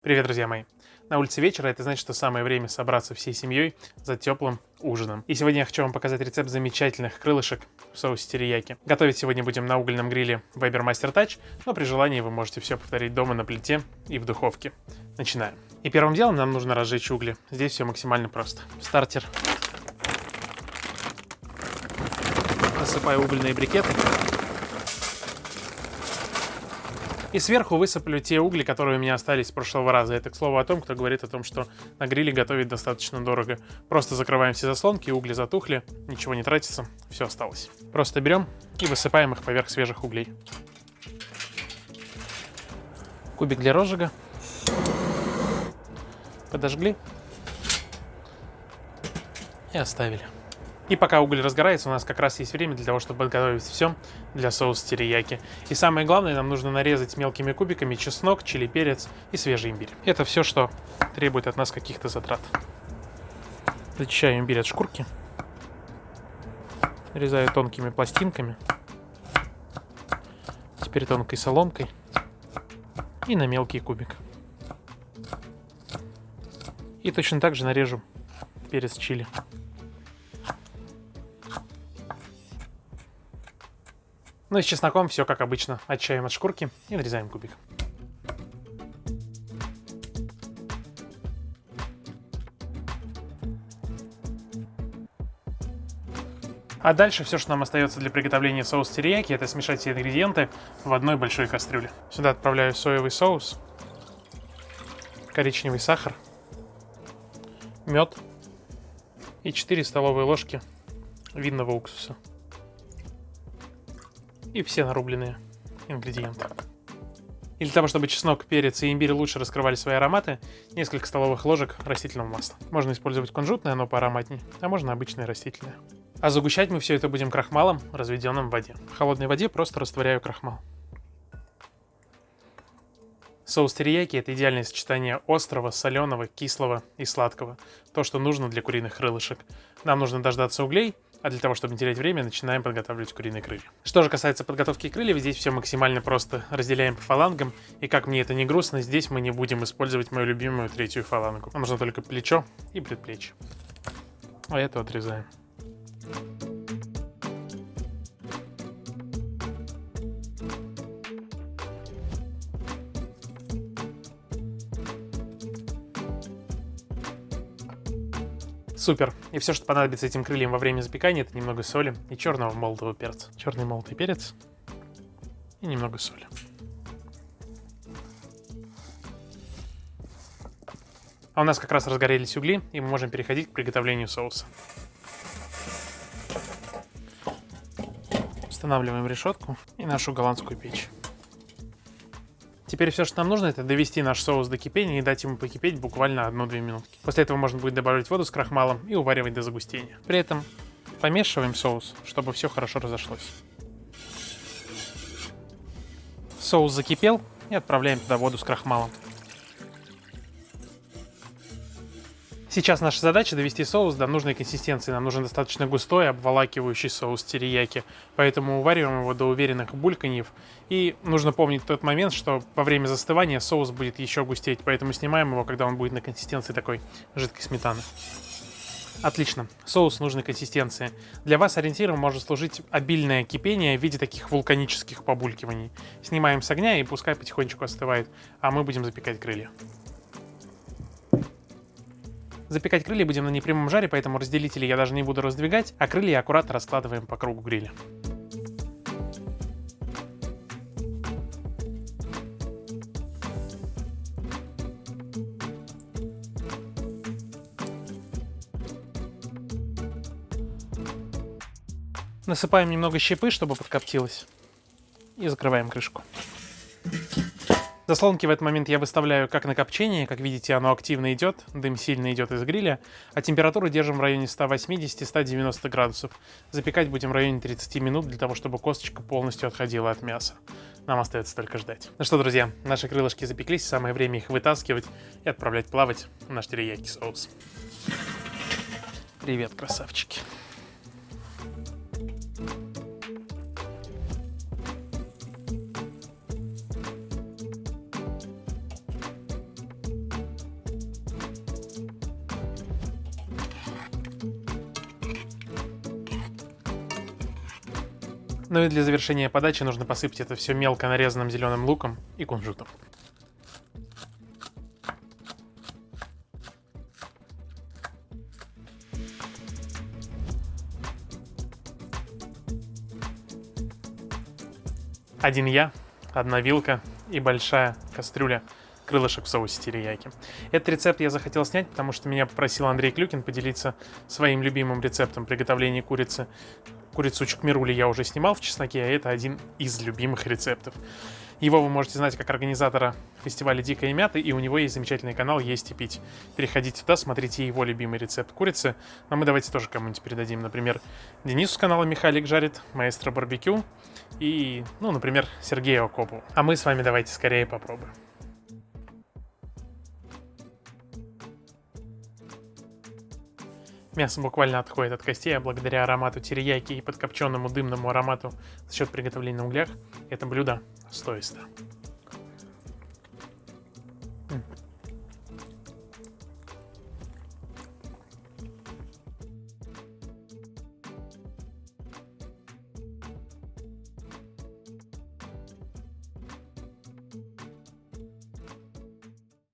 Привет, друзья мои! На улице вечер, а это значит, что самое время собраться всей семьей за теплым ужином. И сегодня я хочу вам показать рецепт замечательных крылышек в соусе терияки. Готовить сегодня будем на угольном гриле Weber Master Touch, но при желании вы можете все повторить дома на плите и в духовке. Начинаем. И первым делом нам нужно разжечь угли. Здесь все максимально просто. В стартер насыпаю угольные брикеты. И сверху высыплю те угли, которые у меня остались с прошлого раза. Это, к слову, о том, кто говорит о том, что на гриле готовить достаточно дорого. Просто закрываем все заслонки, угли затухли, ничего не тратится, все осталось. Просто берем и высыпаем их поверх свежих углей. Кубик для розжига. Подожгли и оставили. И пока уголь разгорается, у нас как раз есть время для того, чтобы подготовить все для соуса терияки. И самое главное, нам нужно нарезать мелкими кубиками чеснок, чили, перец и свежий имбирь. Это все, что требует от нас каких-то затрат. Зачищаю имбирь от шкурки. Нарезаю тонкими пластинками. Теперь тонкой соломкой. И на мелкий кубик. И точно так же нарежу перец чили. Ну и с чесноком все как обычно. Отчаем от шкурки и нарезаем кубик. А дальше все, что нам остается для приготовления соуса терияки, это смешать все ингредиенты в одной большой кастрюле. Сюда отправляю соевый соус, коричневый сахар, мед и 4 столовые ложки винного уксуса. И все нарубленные ингредиенты. И для того, чтобы чеснок, перец и имбирь лучше раскрывали свои ароматы, несколько столовых ложек растительного масла. Можно использовать кунжутное, оно поароматнее, а можно обычное растительное. А загущать мы все это будем крахмалом, разведенным в воде. В холодной воде просто растворяю крахмал. Соус терияки – это идеальное сочетание острого, соленого, кислого и сладкого. То, что нужно для куриных крылышек. Нам нужно дождаться углей, а для того, чтобы не терять время, начинаем подготавливать куриные крылья. Что же касается подготовки крыльев, здесь все максимально просто. Разделяем по фалангам, и как мне это не грустно, здесь мы не будем использовать мою любимую третью фалангу. Нам нужно только плечо и предплечье. А это отрезаем. Супер. И все, что понадобится этим крыльям во время запекания, это немного соли и черного молотого перца. Черный молотый перец и немного соли. А у нас как раз разгорелись угли, и мы можем переходить к приготовлению соуса. Устанавливаем решетку и нашу голландскую печь. Теперь все, что нам нужно, это довести наш соус до кипения и дать ему покипеть буквально 1-2 минутки. После этого можно будет добавить воду с крахмалом и уваривать до загустения. При этом помешиваем соус, чтобы все хорошо разошлось. Соус закипел и отправляем туда воду с крахмалом. Сейчас наша задача довести соус до нужной консистенции. Нам нужен достаточно густой, обволакивающий соус терияки. Поэтому увариваем его до уверенных бульканьев. И нужно помнить тот момент, что во время застывания соус будет еще густеть. Поэтому снимаем его, когда он будет на консистенции такой жидкой сметаны. Отлично. Соус нужной консистенции. Для вас ориентиром может служить обильное кипение в виде таких вулканических побулькиваний. Снимаем с огня и пускай потихонечку остывает. А мы будем запекать крылья. Запекать крылья будем на непрямом жаре, поэтому разделители я даже не буду раздвигать, а крылья аккуратно раскладываем по кругу гриля. Насыпаем немного щепы, чтобы подкоптилось, и закрываем крышку. Заслонки в этот момент я выставляю как на копчение, как видите, оно активно идет, дым сильно идет из гриля, а температуру держим в районе 180-190 градусов. Запекать будем в районе 30 минут для того, чтобы косточка полностью отходила от мяса. Нам остается только ждать. Ну что, друзья, наши крылышки запеклись, самое время их вытаскивать и отправлять плавать в наш терияки соус. Привет, красавчики. Ну и для завершения подачи нужно посыпать это все мелко нарезанным зеленым луком и кунжутом. Один я, одна вилка и большая кастрюля крылышек в соусе терияки. Этот рецепт я захотел снять, потому что меня попросил Андрей Клюкин поделиться своим любимым рецептом приготовления курицы. Курицу чукмирули я уже снимал в чесноке, а это один из любимых рецептов. Его вы можете знать как организатора фестиваля «Дикая мята», и у него есть замечательный канал «Есть и пить». Переходите туда, смотрите его любимый рецепт курицы. Но мы давайте тоже кому-нибудь передадим. Например, Денису с канала «Михалик жарит», маэстро барбекю и, ну, например, Сергею Акопову. А мы с вами давайте скорее попробуем. Мясо буквально отходит от костей, а благодаря аромату терияки и подкопченному дымному аромату за счет приготовления на углях, это блюдо стоит.